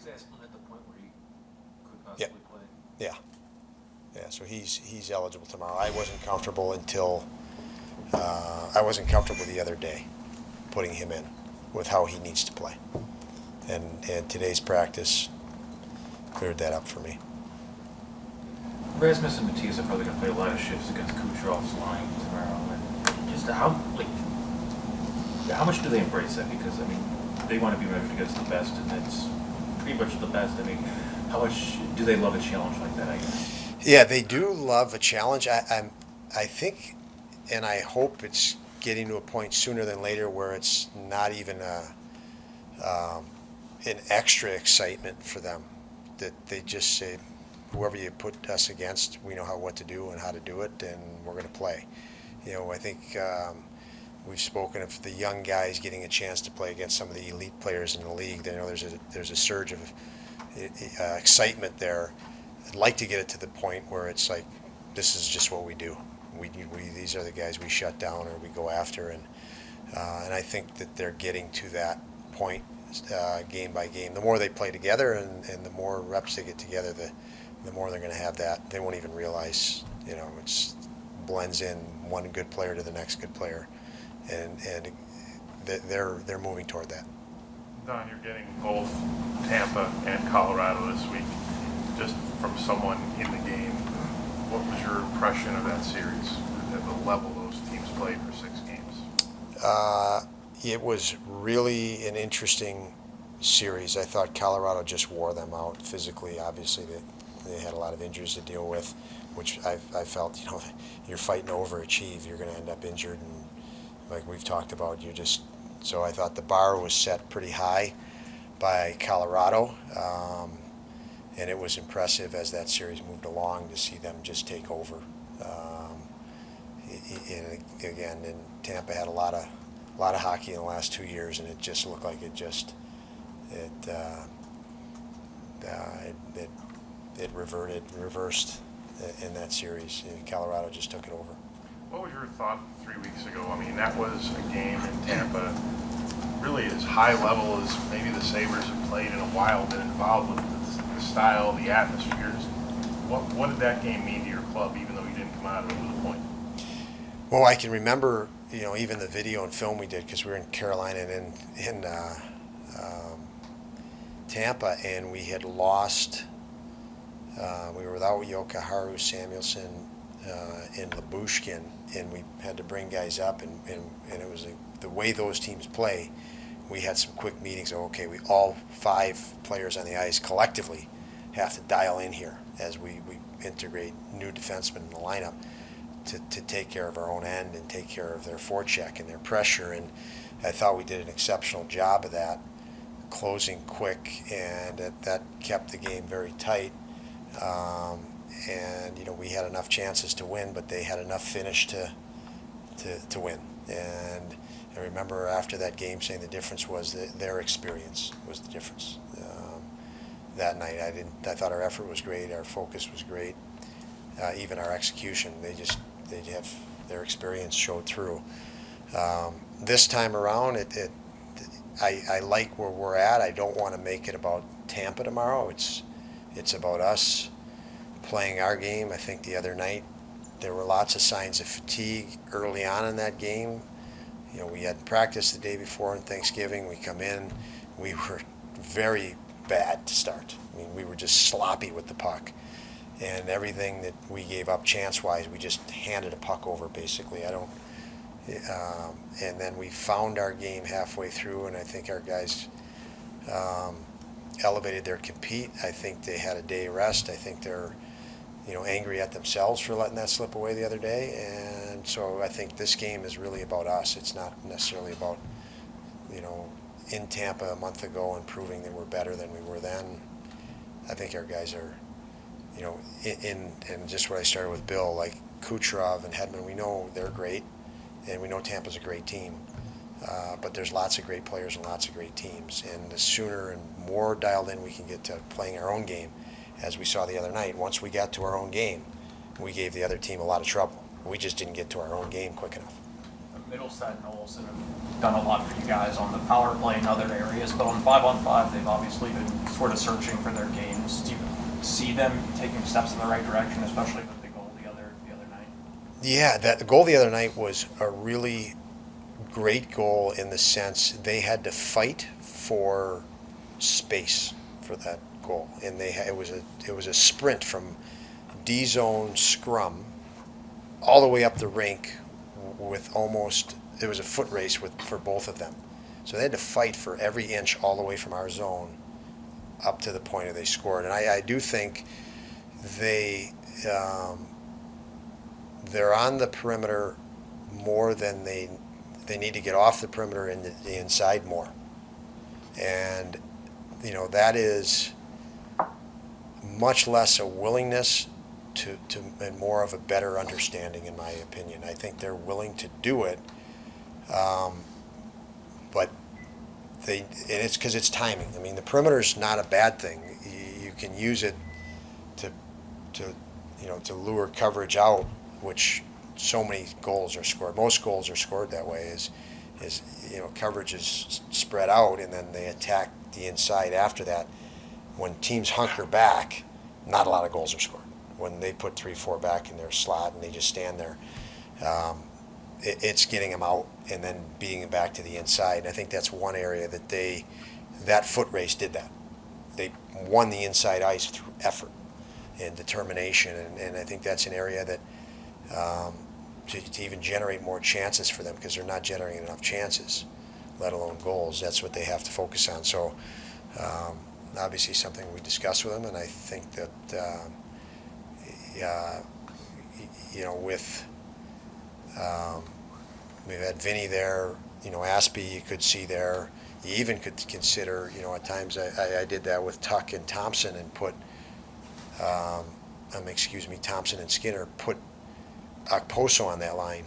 Is Asplund at the point where he could Yeah, possibly play? yeah, yeah. So he's eligible tomorrow. I wasn't comfortable until I wasn't comfortable the other day putting him in with how he needs to play, and today's practice cleared that up for me. Rasmus and Matthias are probably going to play a lot of shifts against Kucherov's line tomorrow. And just how much do they embrace that? Because I mean, they want to be measured against the best, and it's pretty much the best. I mean, how much do they love a challenge like that? I guess. Yeah, they do love a challenge. I think, and I hope it's getting to a point sooner than later where it's not even an extra excitement for them. That they just say, whoever you put us against, we know what to do and how to do it, and we're going to play. I think we've spoken of the young guys getting a chance to play against some of the elite players in the league. They know there's a surge of excitement there. I'd like to get it to the point where it's like, this is just what we do. These are the guys we shut down or we go after, and I think that they're getting to that point game by game. The more they play together and the more reps they get together, the more they're going to have that. They won't even realize, it's blends in one good player to the next good player, and they're moving toward that. Don, you're getting both Tampa and Colorado this week. Just from someone in the game, what was your impression of that series at the level those teams played for 6 games? It was really an interesting series. I thought Colorado just wore them out physically. Obviously, they had a lot of injuries to deal with, which I felt, you're fighting to overachieve. You're going to end up injured, and like we've talked about, so I thought the bar was set pretty high by Colorado. And it was impressive as that series moved along to see them just take over. And Tampa had a lot of hockey in the last 2 years, and it just looked like it reversed in that series. Colorado just took it over. What was your thought 3 weeks ago? I mean, that was a game in Tampa, really as high level as maybe the Sabres have played in a while, been involved with the style, the atmospheres. What did that game mean to your club, even though you didn't come out of it with a point? Well, I can remember, even the video and film we did, because we were in Carolina and in Tampa, and we had lost. We were without Yokoharu, Samuelson, and Labushkin, and we had to bring guys up, and it was the way those teams play. We had some quick meetings of, okay, we all 5 players on the ice collectively have to dial in here as we integrate new defensemen in the lineup to take care of our own end and take care of their forecheck and their pressure. And I thought we did an exceptional job of that, closing quick, and that kept the game very tight. And we had enough chances to win, but they had enough finish to win. And I remember after that game saying the difference was their experience was the difference. That night, I thought our effort was great, our focus was great, even our execution. They have their experience showed through. This time around, I like where we're at. I don't want to make it about Tampa tomorrow. It's about us playing our game. I think the other night there were lots of signs of fatigue early on in that game. We had practice the day before on Thanksgiving. We come in, we were very bad to start. I mean, we were just sloppy with the puck. And everything that we gave up chance-wise, we just handed a puck over, basically. And then we found our game halfway through, and I think our guys elevated their compete. I think they had a day rest. I think they're angry at themselves for letting that slip away the other day. And so I think this game is really about us. It's not necessarily about, in Tampa a month ago and proving that we're better than we were then. I think our guys are, and just what I started with Bill, like Kucherov and Hedman, we know they're great, and we know Tampa's a great team. But there's lots of great players and lots of great teams. And the sooner and more dialed in we can get to playing our own game, as we saw the other night. Once we got to our own game, we gave the other team a lot of trouble. We just didn't get to our own game quick enough. middle side and Olsen have done a lot for you guys on the power play and other areas, but on 5-on-5, they've obviously been sort of searching for their games. Do you see them taking steps in the right direction, especially with the goal the other night? Yeah, the goal the other night was a really great goal in the sense they had to fight for space for that goal, and it was a sprint from D zone scrum all the way up the rink with it was a foot race for both of them. So they had to fight for every inch all the way from our zone up to the point where they scored. And I do think they're on the perimeter more than they need to get off the perimeter and the inside more. And, that is much less a willingness and more of a better understanding, in my opinion. I think they're willing to do it, but it's because it's timing. I mean, the perimeter's not a bad thing. You can use it to lure coverage out, which so many goals are scored. Most goals are scored that way. Is coverage is spread out and then they attack the inside after that. When teams hunker back, not a lot of goals are scored. When they put 3-4 back in their slot and they just stand there, it's getting them out and then beating them back to the inside. And I think that's one area that foot race did that. They won the inside ice through effort and determination, and I think that's an area that to even generate more chances for them, because they're not generating enough chances, let alone goals. That's what they have to focus on. So obviously something we discuss with them, and I think that we've had Vinny there, Aspie you could see there. You even could consider, at times I did that with Tuck and Thompson and put, Thompson and Skinner, put Okposo on that line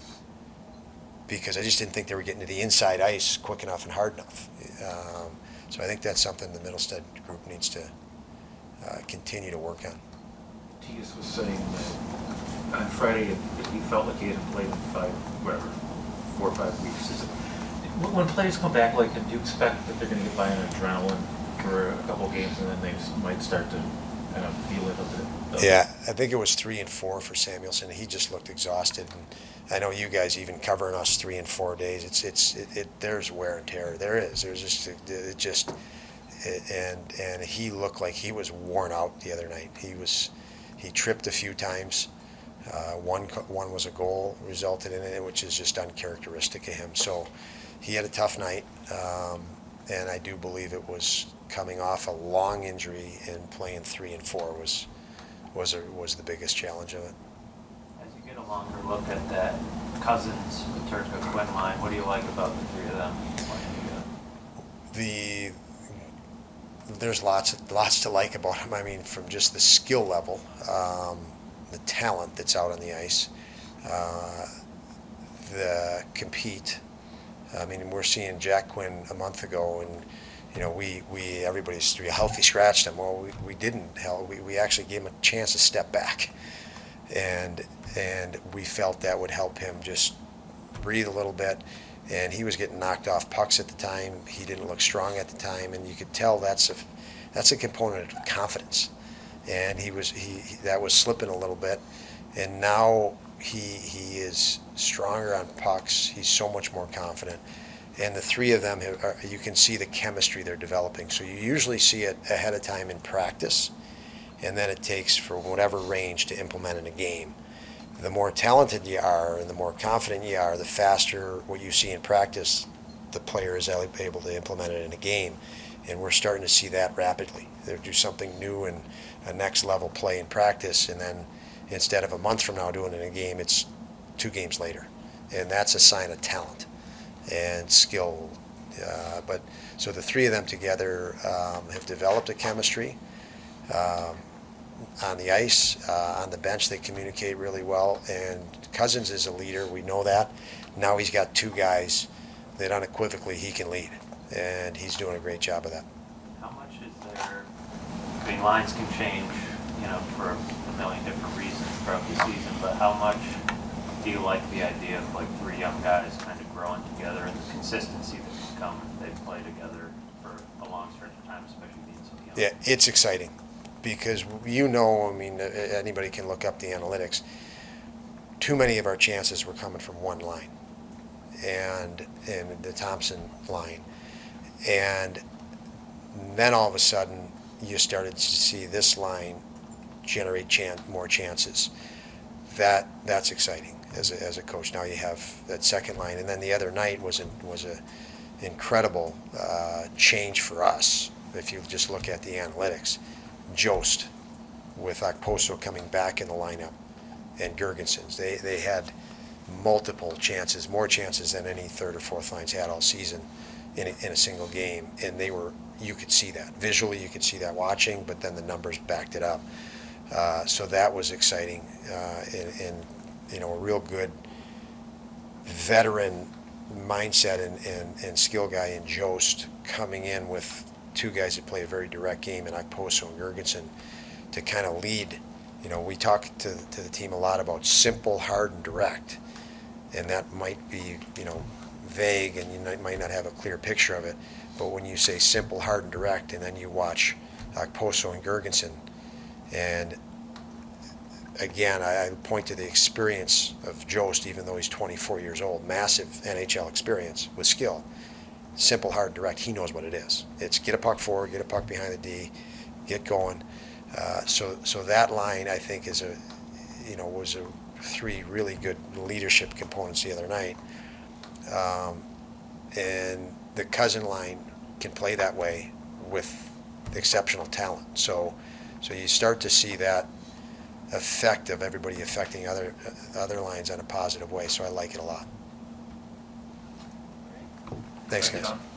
because I just didn't think they were getting to the inside ice quick enough and hard enough. So I think that's something the Middlestead group needs to continue to work on. Tius was saying that on Friday he felt like he hadn't played in 4 or 5 weeks. When players come back like him, do you expect that they're going to get by on adrenaline for a couple games and then they might start to kind of feel it a bit? Yeah, I think it was 3 and 4 for Samuelson. He just looked exhausted, and I know you guys even covering us 3 and 4 days. There's wear and tear. There's just and he looked like he was worn out the other night. He tripped a few times. One was a goal resulted in it, which is just uncharacteristic of him. So he had a tough night, and I do believe it was coming off a long injury, and playing 3 and 4 was the biggest challenge of it. As you get a longer look at that Cousins, Paterka, Quinn line, what do you like about the three of them playing together? There's lots to like about him. I mean, from just the skill level, the talent that's out on the ice, the compete. I mean, we're seeing Jack Quinn a month ago, and we healthy scratched him. Well, we didn't. Hell, we actually gave him a chance to step back, and we felt that would help him just breathe a little bit. And he was getting knocked off pucks at the time. He didn't look strong at the time, and you could tell that's a component of confidence. And that was slipping a little bit, and now he is stronger on pucks. He's so much more confident. And the three of them, you can see the chemistry they're developing. So you usually see it ahead of time in practice, and then it takes for whatever range to implement in a game. The more talented you are and the more confident you are, the faster what you see in practice, the player is able to implement it in a game. And we're starting to see that rapidly. They'll do something new and a next level play in practice, and then instead of a month from now doing it in a game, it's 2 games later. And that's a sign of talent and skill. So the three of them together have developed a chemistry. On the ice, on the bench, they communicate really well, and Cousins is a leader. We know that. Now he's got 2 guys that unequivocally he can lead, and he's doing a great job of that. How much is there? I mean, lines can change, for a million different reasons throughout the season. But how much do you like the idea of like 3 young guys kind of growing together and the consistency that can come if they play together for a long stretch of time, especially being so young. Yeah, it's exciting because I mean, anybody can look up the analytics. Too many of our chances were coming from one line, and the Thompson line, and then all of a sudden you started to see this line generate more chances. That's exciting as a coach. Now you have that second line, and then the other night was a incredible change for us. If you just look at the analytics, Jost with Okposo coming back in the lineup, and Gergensons, they had multiple chances, more chances than any third or fourth lines had all season in a single game, and you could see that visually, you could see that watching, but then the numbers backed it up. So that was exciting, and a real good veteran mindset and skill guy in Jost coming in with two guys that play a very direct game in Okposo and Gergensen to kind of lead. We talk to the team a lot about simple, hard, and direct, and that might be vague, and you might not have a clear picture of it. But when you say simple, hard, and direct, and then you watch Okposo and Gergensen, and again, I point to the experience of Jost, even though he's 24 years old, massive NHL experience with skill. Simple, hard, direct. He knows what it is. It's get a puck forward, get a puck behind the D, get going. So that line, I think, was three really good leadership components the other night. And the Cousin line can play that way with exceptional talent. So you start to see that effect of everybody affecting other lines in a positive way. So I like it a lot. Thanks, Thank you, guys. Don.